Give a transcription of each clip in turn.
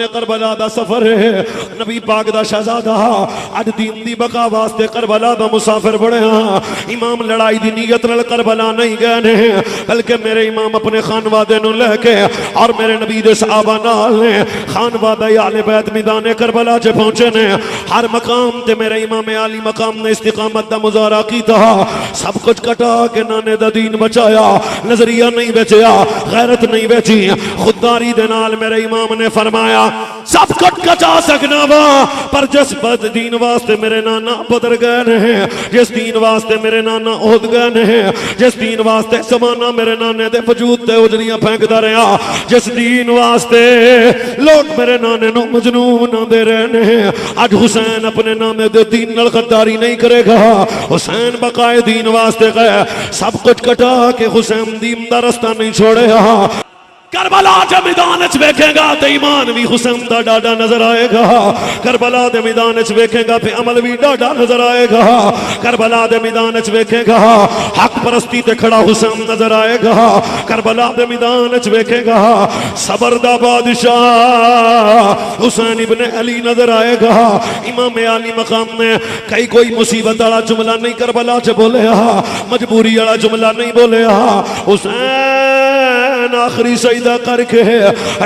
Karbala दा सफर है, नबी पाक दा शहजादा अज दीन दी बका वास्ते करबला दा मुसाफिर बने। इमाम लड़ाई दी नीयत नाल करबला नहीं गए ने, बल्कि मेरे इमाम अपने खानवादे नूं लेके और मेरे नबी दे सहाबा नाल ने खानवादा आले बैत मैदान करबला च पहुंचे ने। हर मकाम ते मेरे इमाम आली मकाम ने इस्तिकामत दा मुजाहरा कीता, सब कुछ कटा के नाने दा दीन बचाया, नजरिया नहीं बेचिया, गैरत नहीं बेची, खुददारी दे नाल मेरे इमाम ने फरमाया सब कुछ कचा सकना वा, पर जिस बद दीन वास्ते मेरे नाना बदर गए ने, जिस दीन वास्ते मेरे नाना ओद गए ने, जिस दीन वास्ते जमाना मेरे नाने दे वजूद ते उजड़ियां फेंकदा रहा, जिस दीन वास्ते लोग मेरे नाने नूं मजनून आंदे रहे ने, अज हुसैन अपने नाने दे दीन नाल गद्दारी नहीं करेगा। हुसैन बकाए दीन वास्ते गए, सब कुछ कटा के हुसैन दीन दा रास्ता नहीं छोड़ेगा। करबला के मैदान च वेखेगा तो ईमान भी हुसैन दा डाडा नजर आएगा, करबला के मैदान च वेखेगा तो अमल भी डाडा नजर आएगा, करबला के मैदान च वेखेगा हक परस्ती ते खड़ा हुसैन नजर आएगा, करबला के मैदान च वेखेगा सबर दा बादशाह हुसैन इब्ने अली नजर आएगा। इमाम आली मकाम ने कई कोई मुसीबत वाला जुमला नहीं करबला च बोलिया, मजबूरी वाला जुमला नहीं बोलिया। हुसैन आखिरी सजदा करके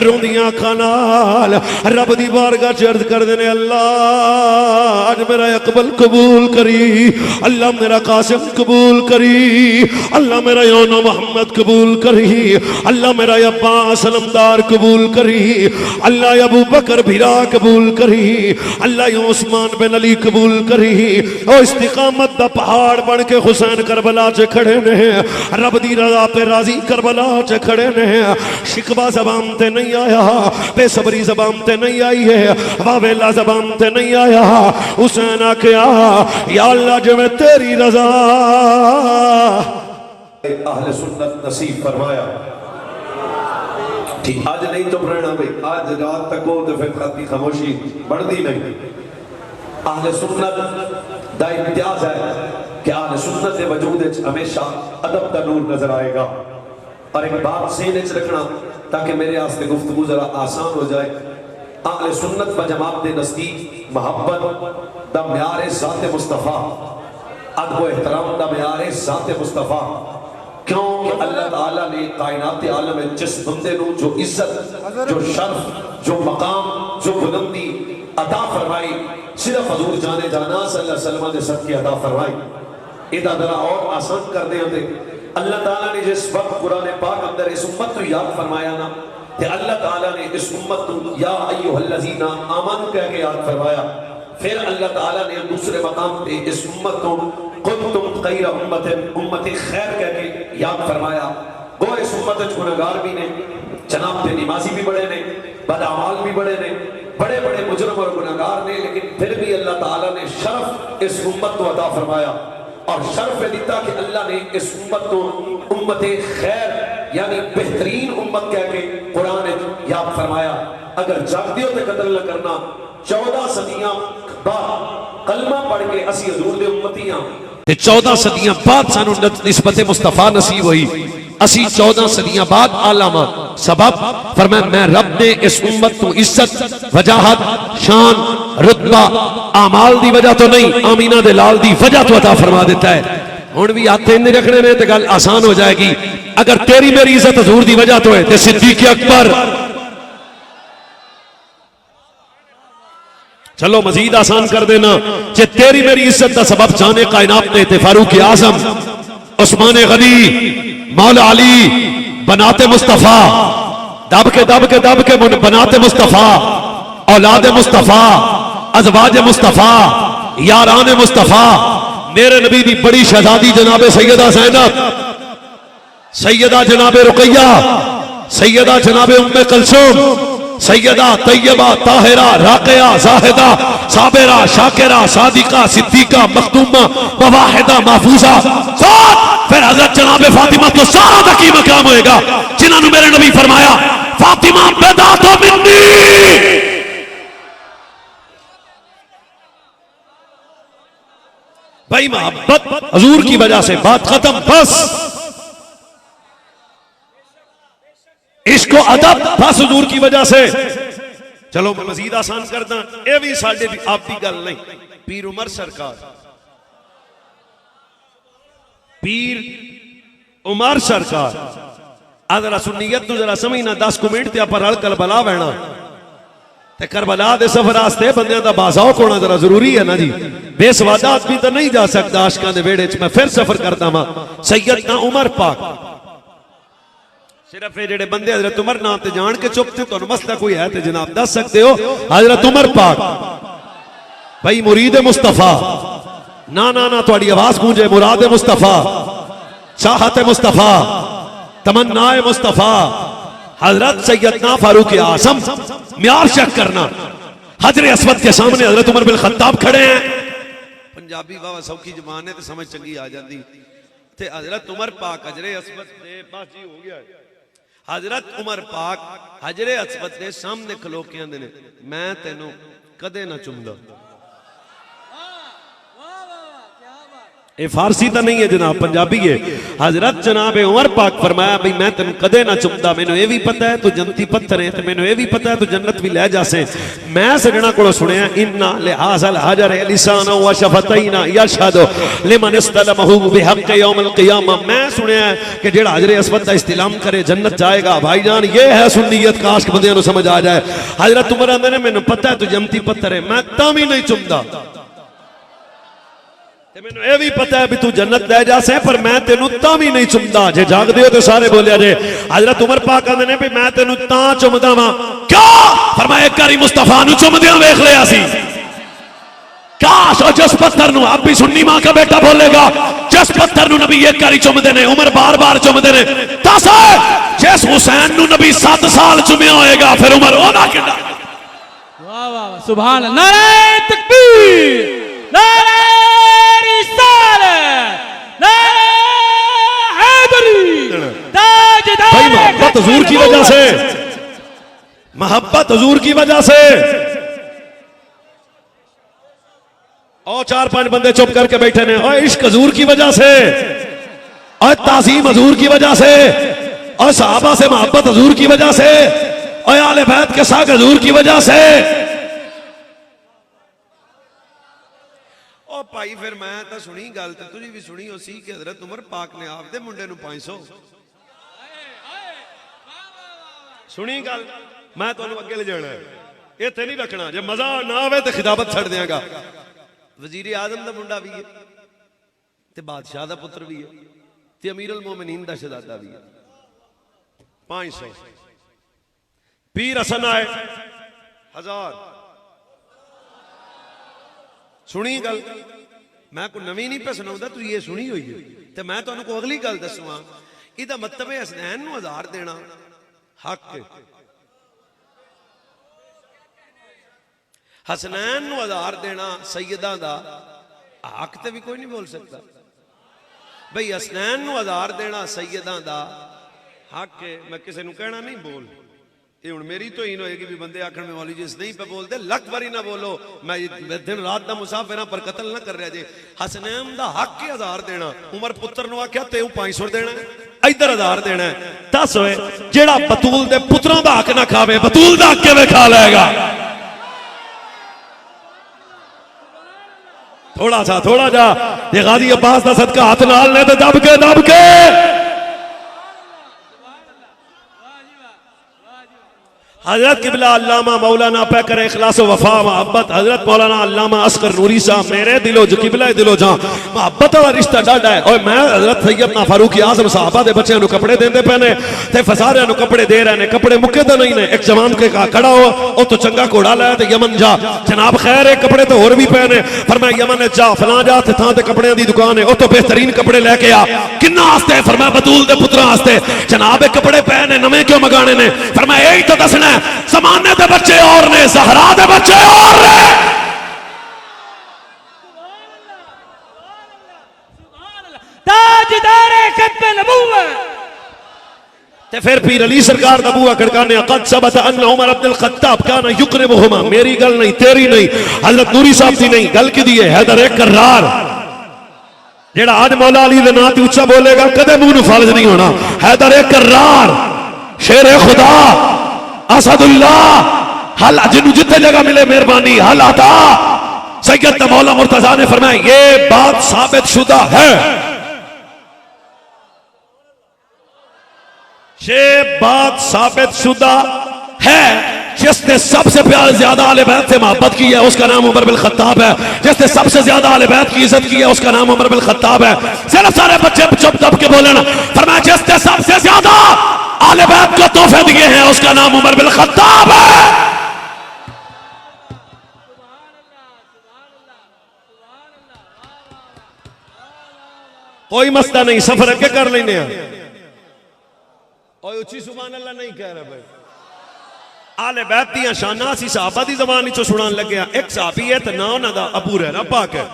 रोंदियां अखां नाल रब दी बारगाह च अर्ज करदे ने, अल्लाह अज मेरा अकबल कबूल करी, अल्लाह मेरा कासिम कबूल करी, अल्लाह मेरा योना मोहम्मद कबूल करी, अल्लाह मेरा अब्बास अलमदार कबूल करी, अल्लाह अबू बकर भिरा कबूल करी, अल्लाह उस्मान बिन अली कबूल करी। ओ इस्तिकामत दा पहाड़ बन के हुसैन करबला च खड़े ने, रब दी रज़ा ते राजी करबला च खड़े ने। शिकवा जबान ते नहीं आया, बेसबरी जबान ते नहीं आई है, वावेला जबान ते नहीं आया। हुसैन आख्या या अल्लाह जिवें तेरी रज़ा। अहले सुन्नत नसीब फरमाया। ठीक आज नहीं तुम रहना भाई, आज रात तक हो तो फिर खत्ती खामोशी बढ़ती नहीं। अहले सुन्नत दा इम्तियाज है कि अहले सुन्नत के वजूद हमेशा अदब दा नूर नजर आएगा। और एक बात सीने च रखना ताकि मेरे वास्ते गुफ्तगू जरा आसान हो जाए। अहले सुन्नत व जमात दे नज़दीक मोहब्बत दा म्यार ज़ात मुस्तफ़ा, अदब व एहतराम दा म्यार ज़ात मुस्तफ़ा। क्यों कि अल्लाह ताला ने कायनात आलम में जिस बंदे नूं जो इज्जत, जो शर्फ, जो मकाम, जो बुलंदी अता फरमाई, सिर्फ हजूर जाने जाना सल्लल्लाहु अलैहि वसल्लम ने सबकी अता फरमाई। इदा जरा और आसान कर दे होते, अल्लाह ताला ने जिस वक्त कुरान पाक अंदर इस उम्मत को याद फरमाया ना, कि अल्लाह ताला ने इस उम्मत को या अय्युहल्लज़ीना आमनू कह के याद फरमाया। फिर अल्लाह ताला ने दूसरे मकाम पे इस उम्मत को कुंतुम खैरा उम्मत खैर कह के याद फरमाया। गो इस उम्मत गुनहगार भी ने, जनाब ते नमाजी भी बड़े ने, बदअमाल भी बड़े ने, बड़े बड़े मुजरम और गुनहगार ने, लेकिन फिर भी अल्लाह ताला ने शरफ इस उम्मत को अता फरमाया। और शर्फ दिता कि अल्लाह ने इस उम्मत को उम्मत खैर यानी बेहतरीन उम्मत कह के कुरान याद फरमाया। अगर जागते हो तो कदर न करना, 14 सदियां बाद कलमा पढ़ के असी हजूर दे उम्मतियां, 14 सदियां बाद सानू निस्बत मुस्तफा नसीब हुई। असी 14 सदियां बाद आलामा सबब फरमाया मैं रब ने इस उम्मत को इज्जत, वजाहत, शान, रुतबा आमाल दी वजह तो नहीं, आमीना दे लाल दी वजह तो अता फरमा देता है। हुण भी हाथ नहीं रखने ने तो गल आसान हो जाएगी। अगर तेरी मेरी इज्जत हजूर दी वजह तो है तो सिद्दीक अकबर, चलो मजीद आसान कर देना, जे तेरी मेरी इज्जत का सबब जाने कायनात ने थे फारूक आजम, उस्मान गनी, मौला अली, बनाते मुस्तफा, दब के बनाते मुस्तफा, औलाद मुस्तफा, अज़वाज मुस्तफा, यारान मुस्तफा, मेरे नबी दी बड़ी शहजादी जनाबे सैयदा ज़ैनब, सैयदा जनाबे रुकैया, सैयदा जनाबे उम्मे कलसूम, सैयदा तैयबा ताहिरा राक़िया ज़ाहिदा साबिरा शाकिरा सादिका सिद्दीका मखदूमा मवाहिदा महफूजा, फिर हज़रत जनाबे फातिमा तो सारा तक मकाम होएगा जिन्होंने मेरे नबी फरमाया फातिमा पैदा तो मिन्नी। भाई मोहब्बत हजूर की वजह से बात खत्म, बस इसको अदब बस हुजूर की वजह से। चलो मैं मजीद आसान करदा, ये भी साडे आपकी गल नहीं। पीर उमर सरकार, पीर उमर सरकार अदरा सुन्नीयत तू जरा समझना। 10 मिनट ते आप रल करबला बहना ते करबला दे सफर वास्ते बंदे दा बाज़ौक होना जरा जरूरी है ना जी। बेसवादा आदमी तो नहीं जा सकता आशिकां दे वेड़े च। मैं फिर सफर करता वा सैयदना उमर पाक। सिर्फ ये जेडे बंदे हजरत उमर नाम ते जान के चुप थे, तुहानू मसला कोई है तो जनाब दस सकते हो। हजरत उमर पाक भाई मुरीद मुस्तफा, ना ना ना थोड़ी आवाज गूंजे, मुराद मुस्तफा, चाहत मुस्तफा, तमन्नाए मुस्तफा, हजरत सैयदना फारूक आजम। म्यार चेक करना, हजरे अस्वद के सामने हजरत उमर बिन खत्ताब खड़े हैं। पंजाबी बाबा सौखी जबान है तो समझ चंगी आ जाती। ते हजरत उमर पाक हजरे अस्वद दे बस जी हो गया। हजरत उमर पाक हजरे अस्वद दे सामने खलो के आंदे ने, मैं तेनू कदे ना चुमदा। ये फारसी तो नहीं है जनाब, पंजाबी है। हजरत जनाब उमर पाक फरमाया भाई मैं तेन कदे ना चुमदा, मैनू ये भी पता है तू जन्नती पत्थर है, तो मैनू ये भी पता है तू जन्नत भी ले जासे। मैं सजना को सुनिया इन्ना लिहाज़ल हजर लिसान व शफतैन यशहदु लिमन इस्तलमहु बिहक़ यौमिल क़ियामा। मैं सुनिया कि जेड़ा हजरे अस्वद दा इस्तिलाम करे जन्नत जाएगा। भाईजान ये है सुन्नियत, काश के बंदियां नू समझ आ जाए। हजरत उमर आंदे ने मैनू पता है तू जन्नती पत्थर है, मैं तां भी नहीं चुमदा। मैनू यह भी पता है भी तू जन्नत ले जा से, पर मैं तेनू तां भी नहीं चुमदा। जे जागदे हो तो सारे बोलिया जे। हजरत उमर पाक कहंदे ने भी मैं तेनू तां चुमदा वां। क्या फरमाया एक बारी मुस्तफा नू चुमदियां वेख लिया सी। काश और जिस पत्थर नू आप भी सुन्नी मां का बेटा बोलेगा, जिस पत्थर नू नबी एक बारी चुमदे ने, उमर बार बार चुमदे ने। दस जिस हुसैन नू नबी 7 साल चुमिया होएगा, फिर उमर ओदा किड्डा। वाह वाह सुभान अल्लाह। नारे तकबीर, नारे भाई मोहब्बत हुजूर की वजह से, मोहब्बत हुजूर की वजह से। और 4-5 बंदे चुप करके बैठे ने। और इश्क हुजूर की वजह से, और ताज़ीम हुजूर की वजह से, और सहाबा से मोहब्बत हुजूर की वजह से, और आले बैत के साथ हुजूर की वजह से। भाई फिर मैं तो सुनी गल, तो तुझी भी सुनी हो सी कि हजरत उमर पाक ने आपदे मुंडे नू 500 सुनी गल। मैं तुहानू अगे ले जाना है, इत्थे नहीं रखना। जे मजा ना आवे तो खिताबत छड़ देंगा। वजीर आजम दा मुंडा भी है, ते बादशाह दा पुत्र भी है, ते अमीर उल मोमिनीन दा शहजादा भी है। 500 पीर हसन आए 1000। सुनी गल, मैं कोई नवी नहीं पे सुनाऊंदा, तू ये सुनी हुई है। तो मैं तुहानू को अगली गल दसूंगा। इहदा मतलब है हसनैन नू 1000 देना हक है। हसनैन नू 1000 देना सैयदा दा हक ते भी कोई नहीं बोल सकता। भाई हसनैन नू 1000 देना सैयदा दा हक है। मैं किसी नू कहना नहीं बोल, ये हुण मेरी तो ही होएगी भी बंदे आखण में मौलवी जिस नहीं पे बोलते लख बारी ना बोलो। मैं दिन रात का मुसाफिर पर कतल ना कर रहा जे। हसनैन दा हक ही 1000 देना। उमर पुत्र नू आख्या ते 500 देना, इधर 1000 देना। दस होए जेड़ा बतूल दे पुत्रां दा हक ना खावे, बतूल दा हक किवें खा लेगा? थोड़ा जा ये गाजी अब्बास दा सदका हाथ नाल ने ते दब के हजरत किबला अल्लामा मौलाना पे करे इखलास वफा मोहब्बत। हजरत मौलाना अल्लामा अस्कर नूरी साहब मेरे दिलो जो किबला दिलो जा मोहब्बत वाला रिश्ता डाढ़ा है। और मैं हजरत सैयदना फारूक आजम साहबा दे बच्चों को कपड़े देंदे पे ने, ते फसारियां नु कपड़े दे रहे ने। कपड़े मुक्के तो नहीं ने। एक जवान के खड़ा हो ओ तो चंगा घोड़ा लाया ते यमन जा। जनाब खैर है कपड़े तो होर भी पे ने, फरमाया यमन जा फलां जा ते थां ते कपड़ियां दी दुकान है, ओ तो बेहतरीन कपड़े लेके आ। किन्ना वास्ते? फरमाया बतूल दे पुत्रां वास्ते। जनाब कपड़े पे ने नवे क्यों मंगाने ने? फरमाया यही तो दसना ज़माने दे बच्चे और ने, ज़हरा दे बच्चे और ने। ताजदार खत्म नबूवत। ते फिर पीर अली सरकार दा बूआ खड़काने क़द सबत अन्न उमर अब्दुल ख़त्ताब काना युक़रिबुहुमा। मेरी गल नहीं, तेरी नहीं, हज़रत नूरी साहब दी नहीं, गल की दी है हैदर कर्रार। जेड़ा आज मौला अली दे नाम ते उच्चा बोलेगा कदे मुंह नूं फालज नहीं होना। हैदर कर्रार, शेर खुदा, असदुल्लाह, हल जिन्हों जितने जगह मिले मेहरबानी हल आता। सैयद मौला मुर्तजा ने फरमाया ये बात साबित शुदा है, ये बात साबित शुदा है। जिसने सबसे ज्यादा आले बैत से मोहब्बत की है उसका नाम उमर बिन खत्ताब है। जिसने सबसे ज्यादा आले बैत की इज्जत की है उसका नाम उमर बिन खत्ताब है। सिर्फ सारे बच्चे चुप दब के बोले ना, फरमाया जिसने सबसे ज्यादा आले बैत को तोहफे दिए हैं उसका नाम उमर बिन खत्ताब है। कोई मसला नहीं, सफर अगे कर लेने। और उची सुभान अल्लाह नहीं कह रहा भाई। आले बैत दी शाना असी सहाबा दी ज़बान विचों सुनान लगे। एक सहाबी है तो ना उन्हां दा अबू हुरैरा पाक है।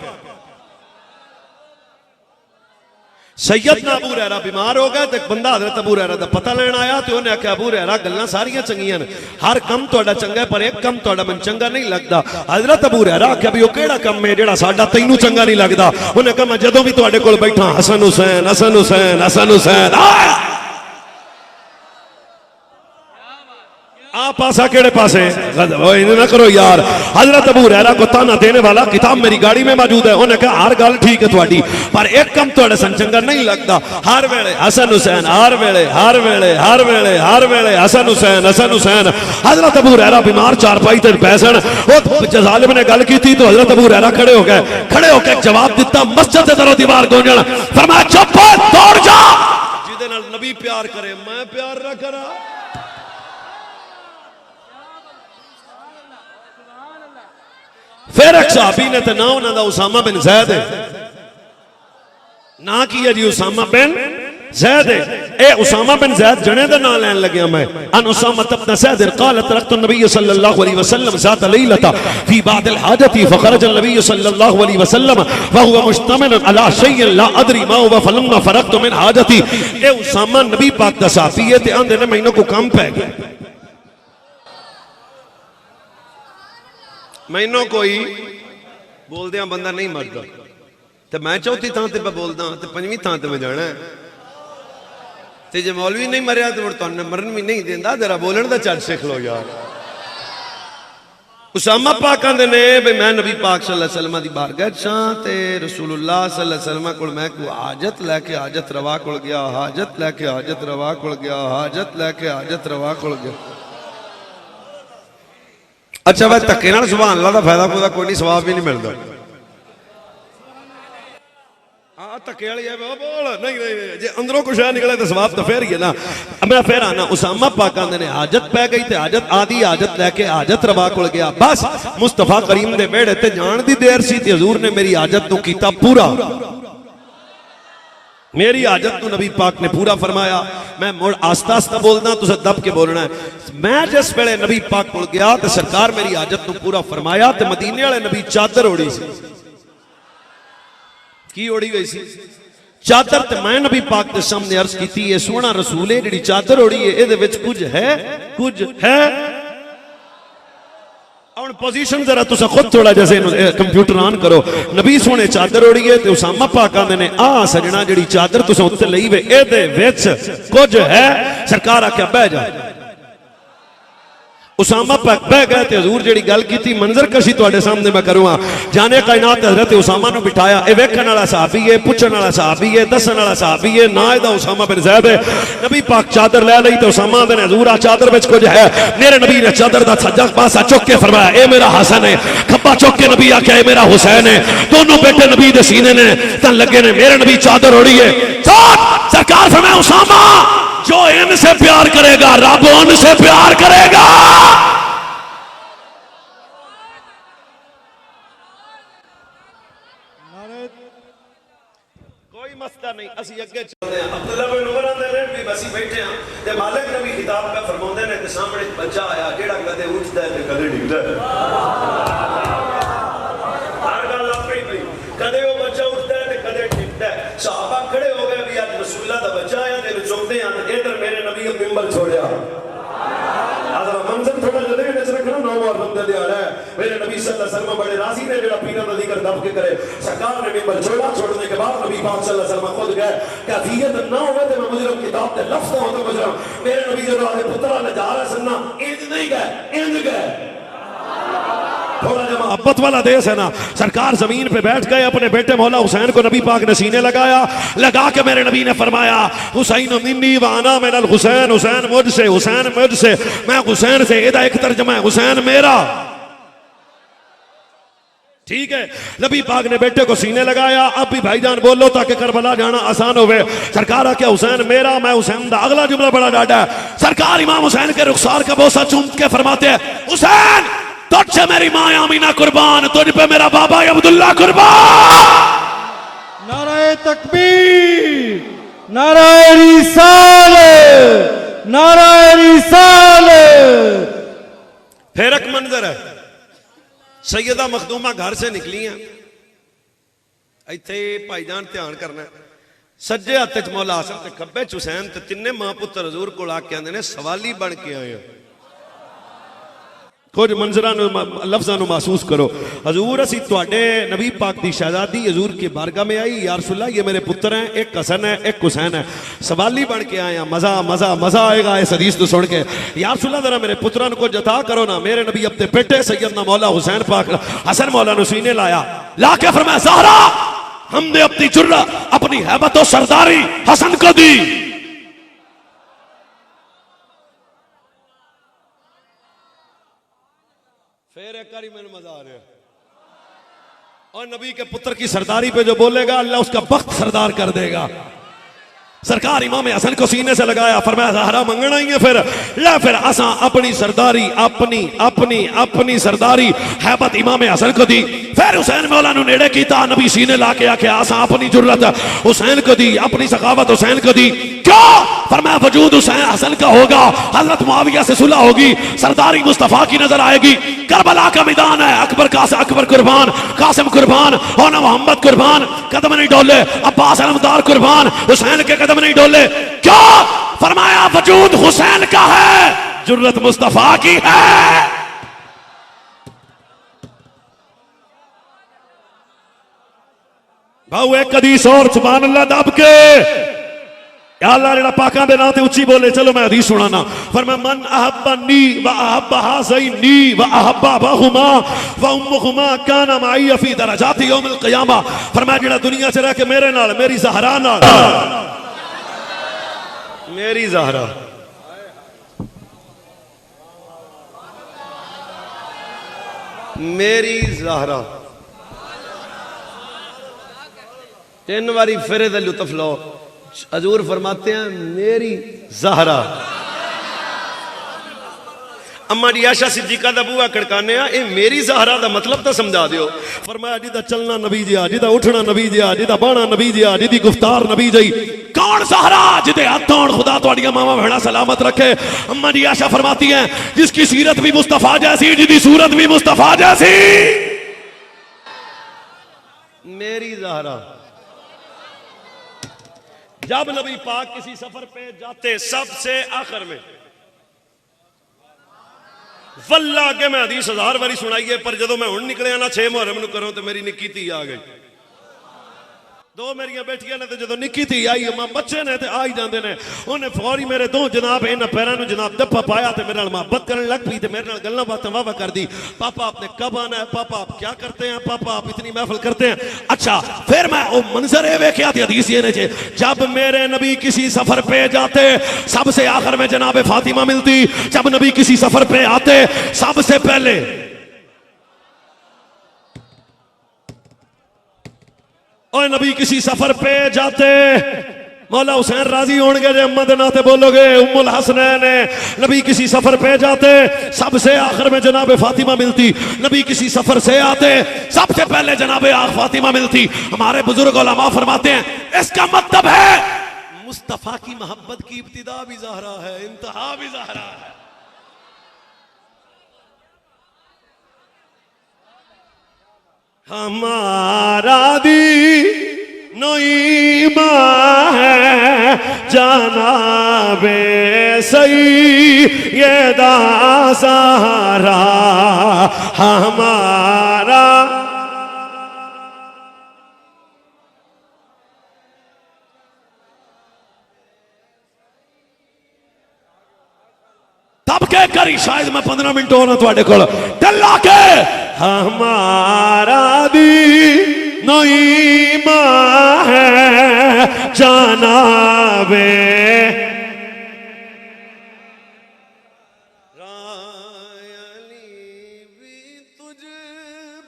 सैयदना अबू हुरैरा बीमार हो गए तो एक बंदा हज़रत अबू हुरैरा दा पता लेन आया तो उन्हें आख्या अबू हुरैरा गल्लां सारियां चंगियां ने, हर कम तुहाडा चंगा है पर एक कम तुहाडा मैनूं चंगा नहीं लगदा। हज़रत अबू हुरैरा आख्या भी वो केड़ा कम है जिहड़ा साडा तैनूं चंगा नहीं लगदा? उन्हें कहा मैं जदों भी तुहाडे कोल बैठा हसन हुसैन हसन हुसैन हसन हुसैन। आ पासा केड़े पासे ना करो यार। हजरत अबू हुरैरा को ताना देने वाला किताब मेरी गाड़ी में मौजूद है। उन्हें कहा हर गल ठीक है तुहाडी पर एक कम तुहाडे सन चंगा नहीं लगदा। हर वेले हसन हुसैन, हर वेले हर वेले हर वेले हर वेले हसन हुसैन हसन हुसैन। हजरत अबू हुरैरा बीमार चारपाई ते पै सन। ओ जालिम ने गल की तो हजरत अबू हुरैरा खड़े हो गए। खड़े होकर जवाब दिता मस्जिद दे दरो दीवार गूंजण। फरमाया चुप दौड़ जा, जिदे नाल नबी प्यार करे मैं प्यार ना करा। फिर एक सहाबी ने तो ना उन्होंने उसामा बिन ज़ैद है ना की है जी उसामा बिन ज़ैद है। ए उसामा बिन ज़ैद जने दा नाम लेन लगे मैं। अन उसामा इब्न ज़ैद क़ाल तरक्तु नबी सल्लल्लाहु अलैहि वसल्लम ज़ात लैलता फी बादिल हाजती फ़ख़रज नबी सल्लल्लाहु अलैहि वसल्लम व हुवा मुश्तमिल अला शैइन ला अदरी मा हुवा फलम्मा फ़रग़तु मिन हाजती। ए उसामा नबी पाक दा सहाबी है ते आंदे ने मैनू को काम पै गया। मैनू कोई बोलदे बंदा नहीं मरदा तो मैं चौथी थां ते बोलदा तो पंजवीं थां ते मैं जाना ते जे मौलवी नहीं मरिया तो तुहानू मरन भी नहीं देंदा। जरा बोलण दा चल सीख लो यार। उसामा पाक आंदे ने भाई मैं नबी पाक सल्लल्लाहु अलैहि वसल्लम दी बारगाह च ते रसूलुल्लाह सल्लल्लाहु अलैहि वसल्लम कोल मैं कोई हाजत लैके हाजत रवा कोल गया, हाजत लैके हाजत रवा कोल गया, हाजत लैके हाजत रवा कोल गया। अच्छा भाई धक्के नाल सुभान अल्लाह दा फायदा कोई नहीं, सवाब भी नहीं मिलता। हाँ धक्के वाली है बोल नहीं नहीं जे अंदरों कुछ निकले तो सवाब तो फिर ही है ना। मैं फिर आना उसामा पाक आंदे ने हाजत पै गई ते हाजत आदि हाजत लैके हाजत रवा कोल गया। बस मुस्तफा करीम दे वेड़े ते जान दी देर सी ते हजूर ने मेरी हाजत नूं कीता पूरा। मेरी हाजत को नबी पाक ने पूरा फरमाया। मैं मुड़ आस्ता आस्ता बोलना तुझे दब के बोलना है। मैं जिस वेले नबी पाक कोल गया तो सरकार मेरी हाजत को पूरा फरमाया तो मदीने वाले नबी चादर ओढ़ी सी। की ओढ़ी गई सी चादर ते मैं नबी पाक के सामने अर्ज की है सोना रसूल है जी चादर ओढ़ी है ये कुछ है कुछ है। पोजीशन जरा तुसा खुद थोड़ा जैसे कंप्यूटर ऑन करो। नबी सोने चादर ओढ़ी है तो उसामा पाक आंदे ने आ सजना जी चादर तुसा उत्ते लई वे एदे विच कुछ है। सरकार आख्या बह जा। उसामा पाक बह गए ते हजूर जेड़ी गल कीती मंजर कशी तुहाडे सामने मैं करूंगा। जाने कायनात हजरत उसामा नु बिठाया। ए वेखण वाला सहाबी है, पुछण वाला सहाबी है, दसन वाला सहाबी है, ना एदा उसामा बिन ज़ैद है। नबी पाक चादर ले लई तो उसामा दे हजूर आ चादर विच कुछ है। मेरे नबी ने चादर दा सज्जा पासा चुक के फरमाया ए मेरा हसन है, खब्बा चुक के नबी आख्या ए मेरा हुसैन है। दोनों बेटे नबी दे सीने ने तन लगे ने। मेरे नबी चादर ओढ़ी है। सरकार फरमाया उसामा जो इनसे प्यार करेगा रब उनसे प्यार करेगा। कोई मसला नहीं असि अगे चलते हैं। अब्दुल्ला बिन उमर आंदे ने भी बसी बैठे हैं ते मालिक नबी खिताब का फरमाउंदे ने ते सामने बच्चा आया जेड़ा कदे उठदा है ते कदे डिगदा है। हर गल आपे ही कदे वो बच्चा उठदा है ते कदे डिगदा है। सहाबा खड़े हो गए भी आज रसूलुल्लाह दा बच्चा आया ते चुकते हैं इधर मेरे नबी ने मिंबर छोड़या। आदरा मंजर थोड़ा जदे ने रखना नौ बार बंदे दिहाड़ा है। मेरे नबी सल्लल्लाहु अलैहि वसल्लम बड़े राजी ने जेड़ा पीरा दा जिक्र दब के करे। सरकार ने मिंबर छोड़ा। छोड़ने के बाद नबी पाक सल्लल्लाहु अलैहि वसल्लम खुद गए कैफियत ना होवे ते मैं मुजरम किताब ते लफ्ज होते मुजरम। मेरे नबी जब आले पुत्रा ले जा रहा सन्ना इंज नहीं गए इंज गए थोड़ा जो मोहब्बत वाला देश है ना, सरकार जमीन पे बैठ गए, अपने बेटे मौला हुसैन को नबी पाक ने सीने लगाया, लगा के मेरे नबी ने फरमाया हुसैन मिन्नी व अना मिनल हुसैन, हुसैन मुझसे, हुसैन मुझसे, मैं हुसैन से। एदा एक तर्जुमा है हुसैन मेरा। ठीक है, नबी पाक ने बेटे को सीने लगाया। अब भी भाईजान बोलो ताकि करबला जाना आसान होवे। सरकार क्या हुसैन मेरा, मैं हुसैन दा। अगला जुमला बड़ा डाटा है। सरकार इमाम हुसैन के रुखसार का बोसा चूम के फरमाते हैं हुसैन तुझसे मेरी माँ आमीना कुर्बान, तुझ पे मेरा बाबा अब्दुल्ला कुर्बान। नाराए तकबीर, नाराए रिसालत, नाराए रिसालत। फिर एक मंजर है, सैयदा मखदूमा घर से निकली हैं, इत्थे भाईजान ध्यान करना है, सज्जे हाथ च मौला हसन ते खब्बे च हुसैन, ते तिन्ने मां पुत्र हजूर कोल आके आंदे ने सवाली बन के आए हैं। कुछ मंजरां लफ्जां नूं महसूस करो। हजूर असी तुहाडे नबी पाक दी शहजादी हजूर की बारगाह में आई, या रसूल अल्लाह ये मेरे पुत्र हैं, एक हसन है एक हुसैन है, सवाली बन के आए हैं। मजा मजा मजा आएगा इस हदीस को सुन के। या रसूल अल्लाह जरा मेरे पुत्रां को जता करो ना। मेरे नबी अपने बेटे सैयदना मौला हुसैन पाक हसन मौला नूं सीने लाया, लाके फरमाया ज़हरा हमने अपनी जुर्रा, अपनी हैबत और सरदारी हसन को दी। फिर एक बारी मैंने मजा आ रहा, और नबी के पुत्र की सरदारी पे जो बोलेगा अल्लाह उसका बख्त सरदार कर देगा। सरकार इमाम हसन को सीने से लगाया, फरमाया ज़हरा मंगना ही है। फिर असा अपनी सरदारी, अपनी अपनी अपनी सरदारी हैबत इमाम हसन को दी। फिर हुसैन मौला नू नेड़े कीता, नबी सीने ला के आके असा अपनी जुर्रत हुसैन को दी, अपनी सखावत हुसैन को दी। क्यों? फरमाया वजूद हुसैन हसन का होगा, हजरत मुआविया से सुलह होगी, सरदारी मुस्तफा की नजर आएगी। करबला का मैदान है, अकबर अकबर कुर्बान, कासिम कुर्बान, होना मोहम्मद कुर्बान, कदम नहीं डोले, अब्बास अलमदार कुर्बान, हुसैन के कदम नहीं डोले। क्यों? फरमाया वजूद हुसैन का है, जुर्रत मुस्तफा की है। भाऊ एक हदीस और सुभान अल्लाह दब के या अल्लाह जेड़ा पाकां दे नाम ते उच्ची बोले। चलो मैं हदीस सुनाना। फरमाया मन अहब्बनी व अहब्बा हाज़ैनी व अहब्बा अबहुमा व उम्मुहुमा काना माई फी दरजाति यौमिल क़ियामा। फरमाया जेड़ा दुनिया च रह के मेरे नाल, मेरी ज़हरा नाल, मेरी ज़हरा मेरी ज़हरा तीन बारी फिरे दा लुत्फ लो। हजूर फरमाते हैं मेरी ज़हरा। अम्मा जी आयशा सिद्दीका दा बूहा खड़काने ये मेरी ज़हरा दा मतलब तो समझा दियो। फरमाया जिदा चलना नबी जिया, जिदा उठना नबी जिया, जिदा बाणा नबी जिया, जिदी गुफ्तार नबी जी। कौन ज़हरा? जिदे हाथ होण खुदा तुहाडियां मावां भैणां सलामत रखे। अम्मा जी आयशा फरमाती हैं जिसकी सीरत भी मुस्तफा जैसी, जिदी सूरत भी मुस्तफा जैसी, मेरी ज़हरा। जब नबी पाक किसी सफर पे जाते सबसे आखिर में, वल्ला के मैं हदीस 1000 बारी सुनाई है, पर जो मैं हुण निकलिया ना 6 मुहर्रम नूं करो तो मेरी निक्की धी आ गई। दो मेरिया बेटियां ने, जो निक्की थी आई मां बच्चे ने आ ही जाते हैं। उन्हें फौरी मेरे दो जनाब इन्होंने पैरों जनाब दफा पाया तो मेरे मोहब्बत करने लग पई, तो मेरे नाल गल्लां बातां वाह कर दी। पापा आपने कब आना है, पापा आप क्या करते हैं, पापा आप इतनी महफिल करते हैं। अच्छा फिर मैं वो मंजर ये वेख्या थी हदीस ये ने जब मेरे नबी किसी सफर पे जाते सबसे आखिर में जनाब फातिमा मिलती, जब नबी किसी सफर पे आते सबसे पहले और नबी किसी सफर पे जाते मौला हुसैन राजी होंगे जे अम्मा दे नाते बोलोगे उम्मुल हसनैन है। नबी किसी सफर पे जाते सबसे आखिर में जनाब फातिमा मिलती, नबी किसी सफर से आते सबसे पहले जनाब फातिमा मिलती। हमारे बुजुर्ग उलमा फरमाते हैं इसका मतलब है मुस्तफा की मोहब्बत की इब्तिदा भी ज़हरा है, इंतहा भी ज़हरा है। हमारा दी नईमा है जनाबे सही ये दासहारा हमारा। तब के करी शायद मैं 15 मिनट होना थोड़े को टल्ला के हमारा दी नईमा है जनाबे रायली भी तुझ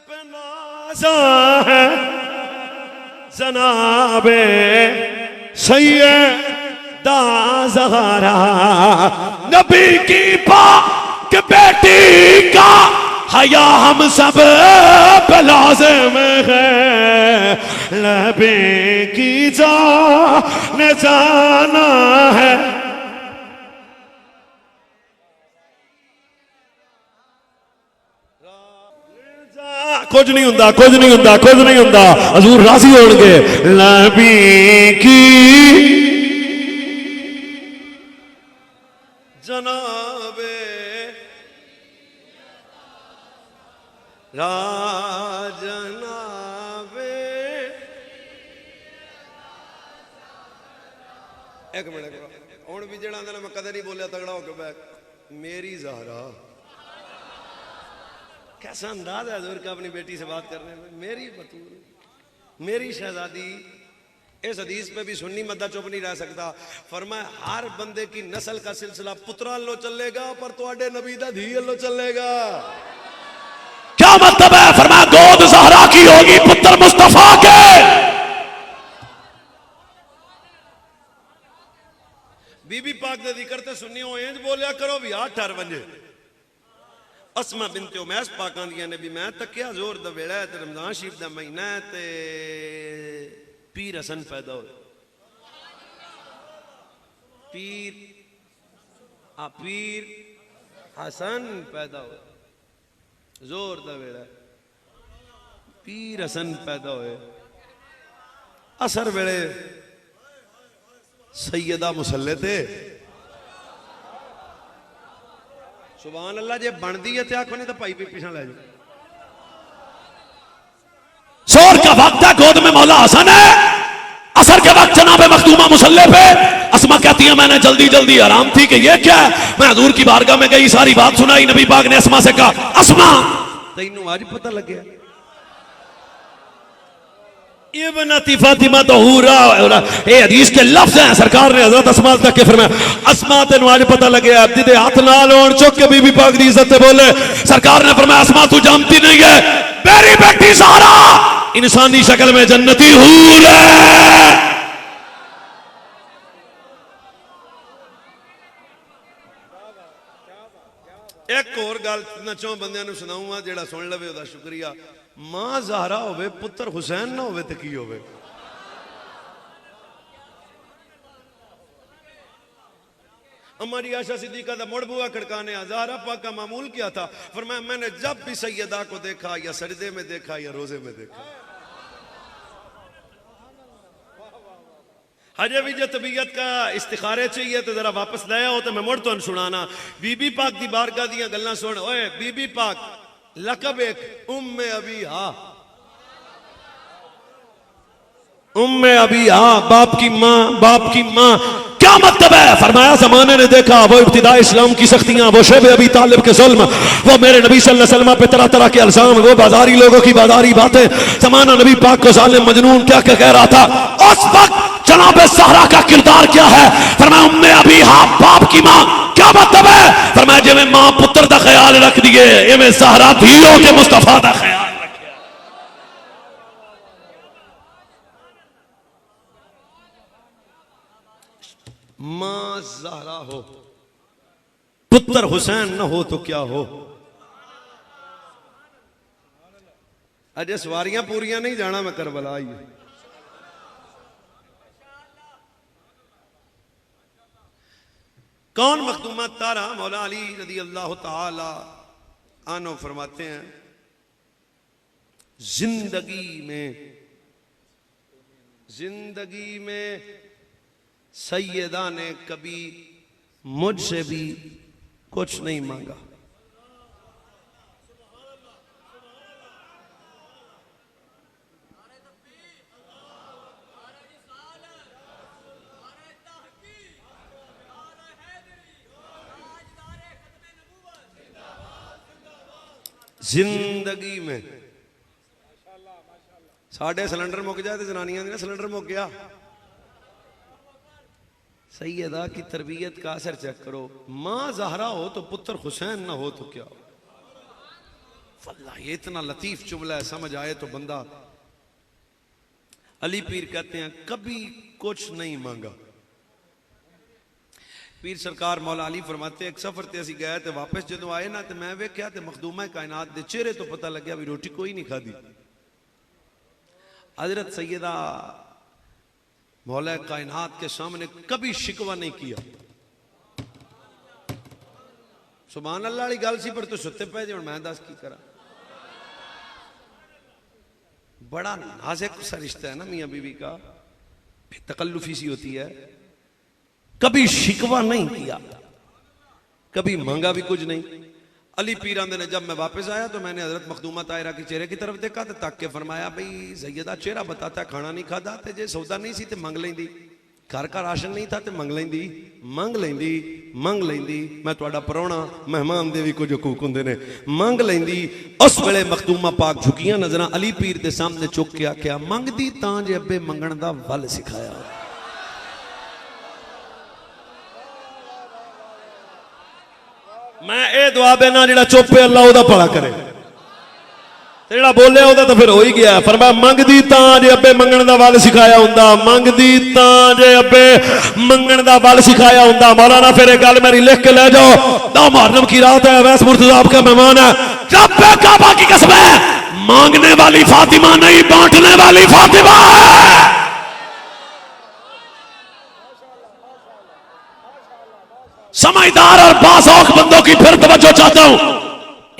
पे नाज़ा है जनाबे सैयदा ज़हरा नबी की पाक बेटी का हया हम सब पे लाज़िम है लबे की जान जाना है कुछ नहीं हुंदा कुछ नहीं हुंदा कुछ नहीं हुंदा हजूर राजी होंगे नबी की जनाबे राजनाबे एक मिनट हुण भी जेड़ा आंदा ना मैं कदे नहीं बोलिया तगड़ा होके बैठ मेरी ज़हरा कैसा अंदाज है हजूर का अपनी बेटी से बात करने में मेरी बतूल मेरी शहजादी इस हदीस पे भी सुन्नी मद्दा चुप नहीं रह सकता फरमाया हर बंदे की नस्ल का सिलसिला पुत्रा लो चलेगा पर तुहाडे नबी दा धी लो चलेगा क्या मतलब है फरमाया गोद ज़हरा की होगी पुत्र मुस्तफा के बीबी पाक दे जिक्र ते सुन्नी हो इंज बोलिया करो भी 8 बजे असमा बिनते उमैस पाकां दियां ने भी मैं तकिया जोर दा वेला है ते रमजान शरीफ दा महीना है ते पीर हसन पैदा हो पीर हसन पैदा हो जोर दा वेला पीर हसन पैदा होए असर वेले सैयदा मुसल्ले ते सुभान अल्लाह जे बनती है आखो नहीं तो भाई भी पिछा ले जाओ जोर का वक्त है गोद में मौला हसन है असर के वक्त जनाब मखदूमा मुसल्ले पे अस्मा कहती है मैंने जल्दी जल्दी आराम थी कि ये क्या है मैं हजूर की बारगाह में गई सारी बात सुनाई नबी पाक ने अस्मा से कहा अस्मा तैनू आज पता लग गया इब्नती फातिमा तहूरा ये हदीस के लफ्ज हैं सरकार ने हजरत अस्मा तक के फरमाया अस्मा तेनू आज पता लगे जिदे हाथ नाल होण चुक के बीबी पाक दी इज्जत बोले सरकार ने फरमाया अस्मा तू जानती नहीं है मेरी बेटी ज़हरा इंसानी शक्ल में जन्नती हूर है एक और गल मैं 4 बंदियां नू सुनाऊंगा जेड़ा सुन लवे ओदा शुक्रिया मां ज़हरा होवे पुत्र हुसैन ना होवे ते की होवे अम्मा जी आयशा सिद्दीका दा मुड़ बुआ खड़काने ज़हरा पाक का मामूल क्या था फरमाया मैंने जब भी सैयदा को देखा या सजदे में देखा या रोजे में देखा हजे भी जो तबीयत का इस्तिखारे चाहिए तो जरा वापस लाया हो तो मैं मुड़ तो सुनाना बीबी पाक दी बारगाह दियां गल्लां सुन ओए बीबी पाक लकब एक उम्मे अभी बाप की माँ क्या मतलब है फरमाया जमाने ने देखा वो इब्तिदा इस्लाम की सख्तियां वो शेब अबी तालिब के जुल्म वो मेरे नबी सल्लल्लाहु अलैहि वसल्लम पे तरह तरह के इल्जाम वो बाजारी लोगों की बाजारी बातें जमाना नबी पाक को जालिम मजनून क्या क्या कह रहा था उस वक्त जनाब ज़हरा का किरदार क्या है फरमाया उम्मे अभी बाप की माँ क्या मतलब है फरमाया जिवें मां पुत्र का ख्याल रख दिए इवें ज़हरा धीओ के मुस्तफा का ख्याल रखे मां ज़हरा हो पुत्र हुसैन न हो तो क्या हो अजय सवारियां पूरियां नहीं जाना मैं करबला ही कौन मखदूमा तारा मौला अली रज़ी अल्लाह ताला अन्हु फरमाते हैं जिंदगी में सैयदा ने कभी मुझसे भी कुछ नहीं मांगा जिंदगी में साढ़े सिलेंडर मुक जाए तो जनानियां दी ना सिलेंडर मुक गया। सैयदा की तरबियत का असर चेक करो। माँ ज़हरा हो तो पुत्र हुसैन ना हो तो क्या। वल्लाह ये इतना लतीफ जुमला है, समझ आए तो बंदा। अली पीर कहते हैं कभी कुछ नहीं मांगा। पीर सरकार मौला अली फरमाते एक सफर ते असी गए तो वापस जो आए ना तो मैं वेख्या तो मखदूमा कायनात दे चेहरे तो पता लग्या भी रोटी कोई नहीं खाधी। हजरत सैयदा मौला कायनात के सामने कभी शिकवा नहीं किया। सुभान अल्लाह वाली गल सी, पर तो सुते पे जो मैं दस की करा। बड़ा नाजुक सा रिश्ता है ना मियां बीवी का, तकल्लुफी सी होती है। कभी शिकवा नहीं किया, कभी मांगा भी कुछ नहीं। अली पीर आंदे ने जब मैं वापस आया तो मैंने हजरत मखदूमा तायरा के चेहरे की तरफ देखा तो तक के फरमाया भाई सैयदा चेहरा बताता खाना नहीं खादा ते जे सौदा नहीं सी ते मंग लेंदी। घर का राशन नहीं था ते मंग लेंदी, मंग लेंदी, मंग लेंदी। मैं तुहाडा परौणा मेहमान दे भी कुछ हुकूक हुंदे ने, मंग लेंदी। उस वेले मखदूमा पाक झुकियां नजरां अली पीर दे सामने चुक के आख्या मंगदी तां जे अब्बे मंगण दा वल सिखाया। मैं ये दुआ देना जेड़ा चुप है अल्लाह ओदा भला करे, जेड़ा बोले ओदा तो फिर हो ही गया। फरमाया मंगदी तां जे अब्बे मंगण दा वल सिखाया हुंदा, मंगदी तां जे अब्बे मंगण दा वल सिखाया हुंदा। मौलाना फिर एक गल मेरी लिख के ले जाओ, 9 मुहर्रम की रात है, वैस मुर्तज़ा आपका मेहमान है। रब्बे काबा की कसम है, मांगने वाली फातिमा नहीं बांटने वाली फातिमा है। समझदार और बासौख बंदों की फिर तवज्जो चाहता हूं।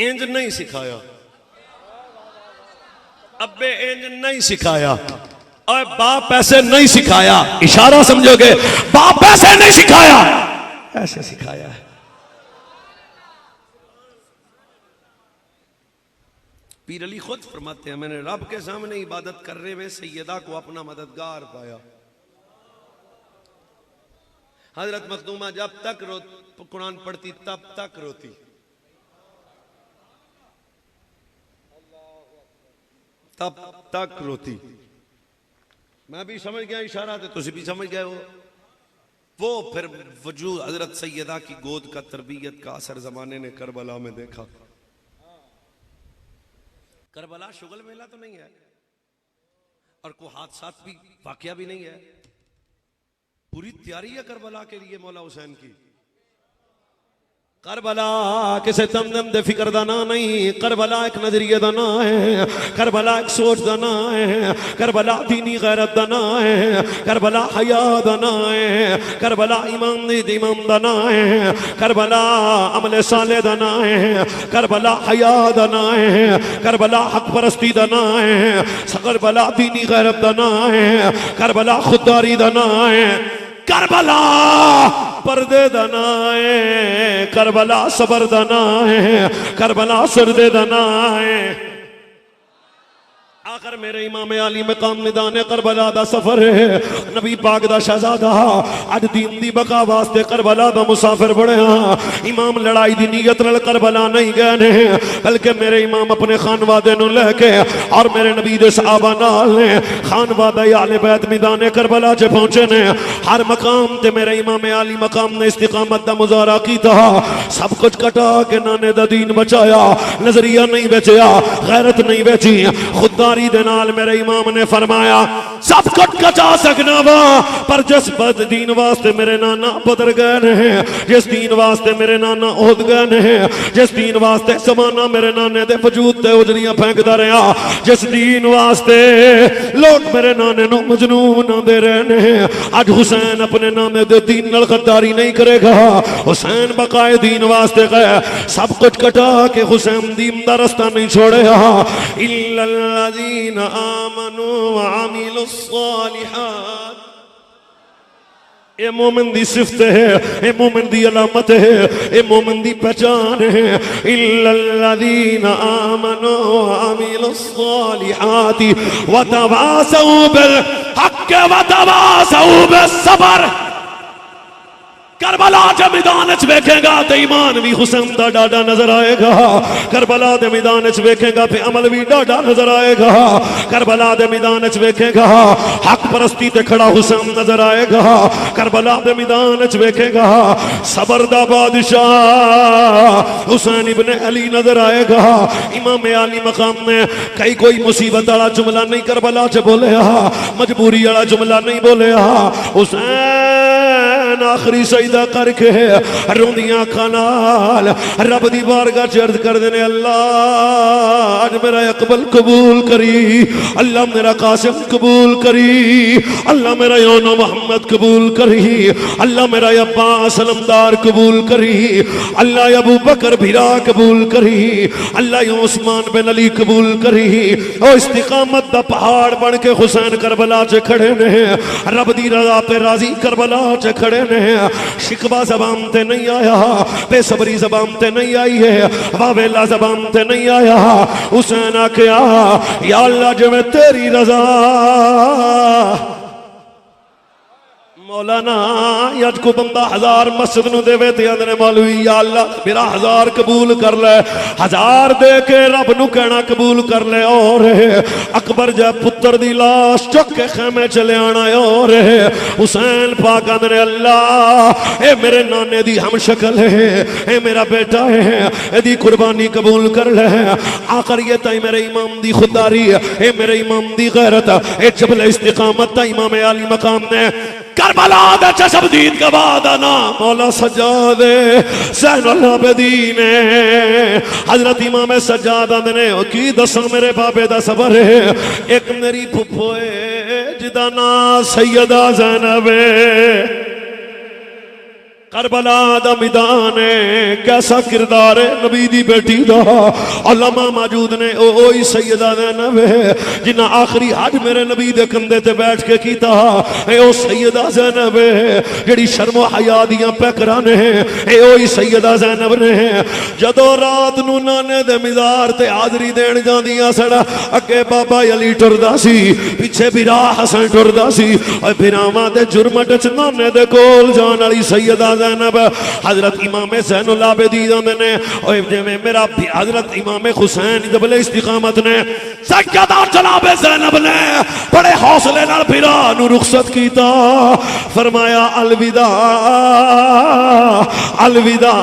इंज नहीं सिखाया अब्बे, इंज नहीं सिखाया और बाप ऐसे नहीं सिखाया। इशारा समझोगे, बाप ऐसे नहीं सिखाया, ऐसे सिखाया है। पीर अली खुद फरमाते हैं मैंने रब के सामने इबादत करने में सैयदा को अपना मददगार पाया। हजरत मखदूमा जब तक कुरान पढ़ती तब तक रोती। तब तक रोती। मैं भी समझ गया इशारा, तो तुम भी समझ गए हो। वो फिर वजूद हजरत सैयदा की गोद का तरबियत का असर जमाने ने करबला में देखा। करबला शुगल मेला तो नहीं है और कोई हादसा भी वाकया भी नहीं है। पूरी तैयारी है करबला के लिए मौला हुसैन की। करबला किसे तमदम दे फिक्र दा ना नहीं, करबला एक नजरिए दा ना है, करबला एक सोच दा ना है, करबला दीनी गैरत दा ना है, करबला हया दा ना है, करबला ईमान दा ना है, करबला अमल साले दा ना है, करबला हया दा ना है, करबला हक परस्ती दा ना है, करबला दीनी गैरत दा ना है, करबला खुददारी दा ना है, करबला पर्दे दना है, करबला सबर दना है, करबला सरदे दना है। आखिर मेरे इमाम आली मकाम निदान करबला दा सफर है। नबी पाक दा शहजादा अज दीन दी बका वास्ते करबला दा मुसाफिर बणिया। इमाम लड़ाई दी नीयत नाल करबला नहीं गए ने, बल्कि मेरे इमाम अपने खानवादे नूं लेके और मेरे नबी दे सहाबा नाल ने खानवादा आले बैत मैदान करबला च पहुंचे ने। हर मकाम ते मेरे इमाम आली मकाम ने इस्तिकामत दा मुजाहरा कीता। सब कुछ कटा के नाने दा दीन बचाया, नजरिया नहीं बेचया, गैरत नहीं बेची, खुददारी दे नाल मेरे इमाम ने फरमाया सब कुछ कचा सकना वा, पर जिस बद दीन वास्ते मेरे नाना बदर गए ने, जिस दीन वास्ते मेरे नाना ओहद गए ने, जिस दीन वास्ते जमाना मेरे नाने दे वजूद ते उजलियां फेंकदा रहा, जिस दीन वास्ते लोग मेरे नाने नूं मजनून आंदे रहे ने, अज हुसैन अपने नाने दे दीन नाल गद्दारी नहीं करेगा। हुसैन बकाए दीन वास्ते गए, सब कुछ कटा के हुसैन दीन दा रास्ता नहीं छोड़ेगा। इल्लल्लज़ीना आमनू व अमिलुस सालिहात, ये मोमिन दी सिफत है, ये मोमिन दी अलामत है, ये मोमिन दी पहचान है। इल्लल्लज़ीना आमनू व अमिलुस सालिहाति व तवासौ बिल हक़्क़ि व तवासौ बिस सब्र। करबला के मैदान च वेखेगा तो ईमान भी हुसैन दा डाडा नजर आएगा। करबला के मैदान च वेखेगा तो अमल भी डाडा नजर आएगा। करबला के मैदान च वेखेगा हक परस्ती ते खड़ा हुसैन नजर आएगा। करबला के मैदान च वेखेगा सबर दा बादशाह हुसैन इब्ने अली नजर आएगा। इमाम अली मकाम ने कई कोई मुसीबत वाला जुमला नहीं करबला च बोलिया, मजबूरी वाला जुमला नहीं बोलिया। हुसैन आखिरी सजदा करके रोंदियां अखां नाल रब दी बारगाह च अर्ज करदे ने, अल्लाह अज मेरा अकबल कबूल करी, अल्लाह मेरा कासिम कबूल करी, अल्लाह मेरा योनो मोहम्मद कबूल करी, अल्लाह मेरा अब्बास अलमदार कबूल करी, अल्लाह अबू बकर भिरा कबूल करी, अल्लाह उस्मान बिन अली कबूल करी। ओ इस्तिकामत दा पहाड़ बन के हुसैन करबला च खड़े ने, रब दी रज़ा पे राजी करबला च खड़े ने। शिकवा ज़बान ते नहीं आया, बेसब्री ज़बान ते नहीं आई है, वावेला ज़बान ते नहीं आया। हुसैन आख्या या अल्लाह जिवें तेरी रज़ा मौलाना अज को बंदा 1000 मस्जिद नूं देवे ते आंदे मौलवी या अल्लाह मेरा 1000 कबूल कर ले, 1000 दे के रब नूं कहना कबूल कर ले। और अकबर जा पुत्र दी लाश चुक के खेमे च ले आना। और हुसैन पाक आंदे अल्लाह ए मेरे नाने दी हम शक्ल है, ए मेरा बेटा है, एदी कुर्बानी कबूल कर ले। आखिर ये ताई मेरे इमाम दी खुदारी, ए मेरे इमाम दी गैरत, ए जबल इस्तिकामत ता इमाम अली मकाम ने करबला दे चशमदीद के बाद ना मौला सज्जाद ज़ैनुल आबिदीन हजरत इमाम सज्जाद ने की दसा मेरे बाबे दा सबर है। एक मेरी फुफो जिदा ना सैयदा ज़ैनब करबला दा मैदान है, कैसा किरदार है नबी दी बेटी दा। उलमा मौजूद ने ओही सैयदा ज़ैनब जिन्ना आखिरी हज मेरे नबी दे कंधे ते बैठ के कीता। ओ सैयदा ज़ैनब जेड़ी शर्मो हया दियां पैकरां ने, ओही सैयदा ज़ैनब ने। जदों रात नूं नाने दे मज़ार ते हाज़री देण जांदियां सन, अगे बाबा अली टुरदा सी, पिछे बिरा हसन टुरदा सी। बिरावां दे जुरमट च नाने दे कोल जाण वाली सैयदा ज़ैनब हजरत इमाम ज़ैनुल आबिदीन ने, जिवें मेरा हजरत इमाम हुसैन जबल इस्तिकामत ने सैयदा जनाब ज़ैनब ने बड़े हौसले नाल फिरा नूं रुखसत कीता। फरमाया अलविदा अलविदा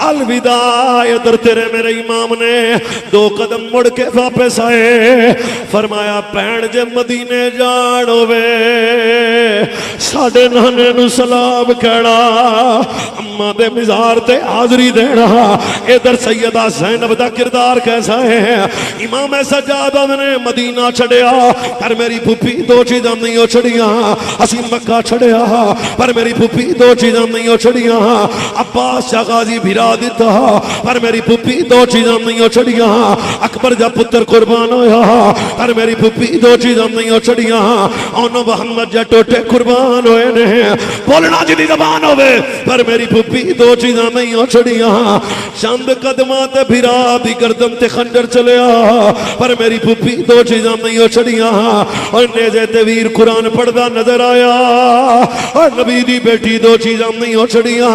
अलविदा। इधर तेरे मेरे इमाम ने 2 कदम मुड़ के वापस आए। फरमाया भैन जे मदीने जाण होवे साडे नाने नूं सलाम कहना, अम्मा दे मज़ार ते हाज़री देना। इधर सैयदा ज़ैनब दा किरदार कैसा है। इमाम सज्जाद ने मदीना छड़िया पर मेरी फुफी 2 चीज़ां नहीं छड़ियां। असी मक्का छड़िया पर मेरी फुफी 2 चीज़ां नहीं छड़ियां। अब्बास शाह गाजी भिरा दिता पर मेरी फुफी 2 चीज़ां नहीं छड़ियां। अकबर जा पुत्र कुर्बान होया पर मेरी फुफी 2 चीज़ां नहीं छड़ियां। ओनो मोहम्मद जा टोटे कुर्बान होए ने, बोलना जिदी ज़बान होवे पर मेरी फुफी 2 चीज़ां नहीं छड़ियां। चंद कदमां ते भिरा दी गर्दन ते खंजर चलिया पर मेरी फुफी 2 चीज़ां नहीं छड़ियां। और नेज़े ते वीर कुरान पढ़दा नजर आया और नबी दी बेटी 2 चीज़ां नहीं छड़ियां।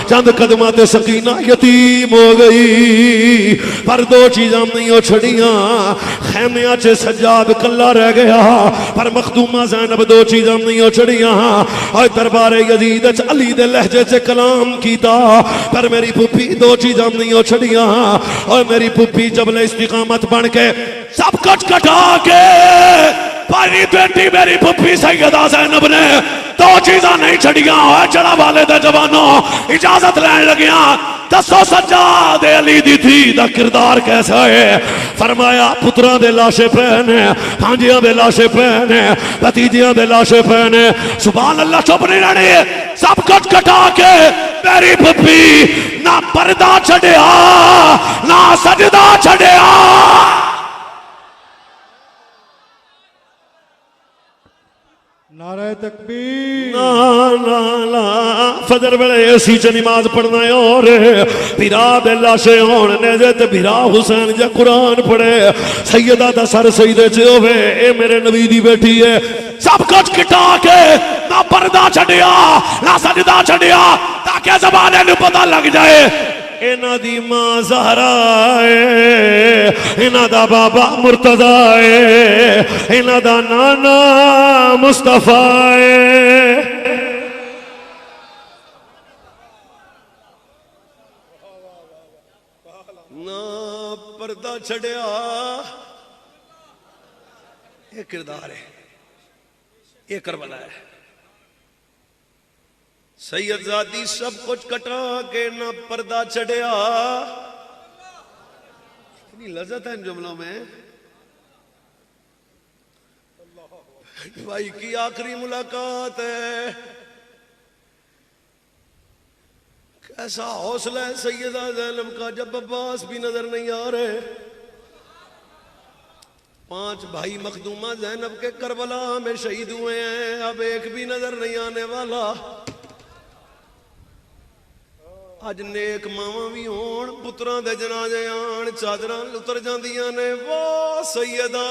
चंद कदमां ते सकीना यतीम हो गई पर 2 चीज़ां नहीं छड़ियां। खैमिया च सज्जाद कल्ला रह गया पर मखदूमा ज़ैनब 2 चीज़ां नहीं छड़ियां। और दरबारे यजीद च अली दे लहजे च कलाम कीता पर मेरी फुफी 2 चीज़ां नहीं छड़ियां। और मेरी फुफी जबल इस्तिकामत बन के सब कुछ कटा के पारी बेटी मेरी फुफी सैयदा ज़ैनब ने 2 चीज़ां नहीं छड़ियां। चढ़ा वाले दे जवानों इजाजत लैन लगिया, दसो सज्जाद अली दी थी दा किरदार कैसा है। फरमाया पुत्रां दे लाशे पैन है, भांजियां दे लाशे पैन है, भतीजियां दे लाशे पैन है। सुभान अल्लाह चुप नहीं रहने, सब कुछ कटा के मेरी फुफी ना पर्दा छड़िया ना सजदा छड़िया। नारे तकबीर। ना ना ना फजर वेले असी च नमाज पढ़ना है और भिरा दे लाशे होण ने जे ते भिरा हुसैन जा कुरान पढ़े सैयदा दा सर सजदे च होवे। ए मेरे नबी दी बेटी है, सब कुछ कटा के ना पर्दा छड़िया ना सजदा छड़िया ताकि ज़माने नूं पता लग जाए इन्हां दी मां ज़हरा है, इन्हां दा बाबा मुर्तज़ा है, इन्हां दा नाना मुस्तफा है। ना पर्दा छड़िया ये किरदार है, ये करबला है। सैयदजादी सब कुछ कटा के ना पर्दा छड़िया। इतनी लज्जत है इन जुमलों में। भाई की आखिरी मुलाकात है, कैसा हौसला है सैयदा ज़ैनब का जब अब्बास भी नजर नहीं आ रहे। 5 भाई मखदूमा ज़ैनब के करबला में शहीद हुए हैं, अब एक भी नजर नहीं आने वाला। अज नेक मावां भी होण पुत्रां दे जनाजे आण चादरां उतर जांदियां ने। वो सैयदा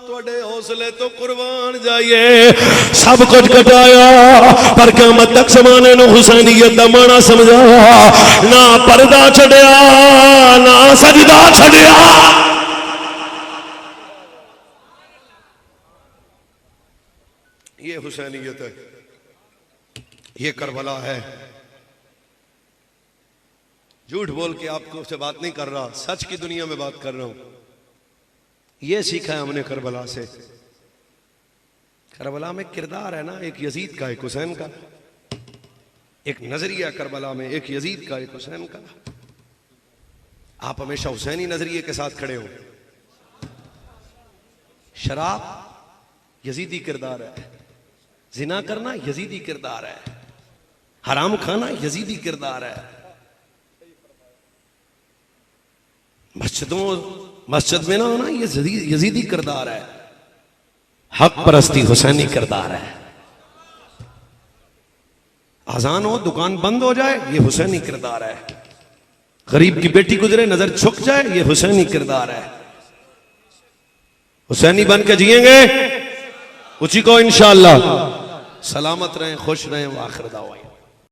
तुहाडे हौसले तो कुर्बान जाइए। सब कुछ कटाया पर क़यामत तक ज़माने नूं हुसैनियत दा माना समझाया। ना पर्दा छड़िया ना सजदा छड़िया। ये हुसैनियत है, ये करबला है। झूठ बोल के आपको से बात नहीं कर रहा, सच की दुनिया में बात कर रहा हूं। ये सीखा है हमने करबला से। करबला में किरदार है ना, एक यजीद का एक हुसैन का, एक नजरिया करबला में, एक यजीद का एक हुसैन का। आप हमेशा हुसैनी नजरिए के साथ खड़े हो। शराब यजीदी किरदार है, जिना करना यजीदी किरदार है, हराम खाना यजीदी किरदार है। मस्जिद में ना होना ये यजीदी किरदार है। हक परस्ती हुसैनी किरदार है। अजान हो दुकान बंद हो जाए ये हुसैनी किरदार है। गरीब की बेटी गुजरे नजर झुक जाए ये हुसैनी किरदार है। हुसैनी बन के जिएंगे उसी को इंशाअल्लाह। सलामत रहें, खुश रहें। आखिर दावा।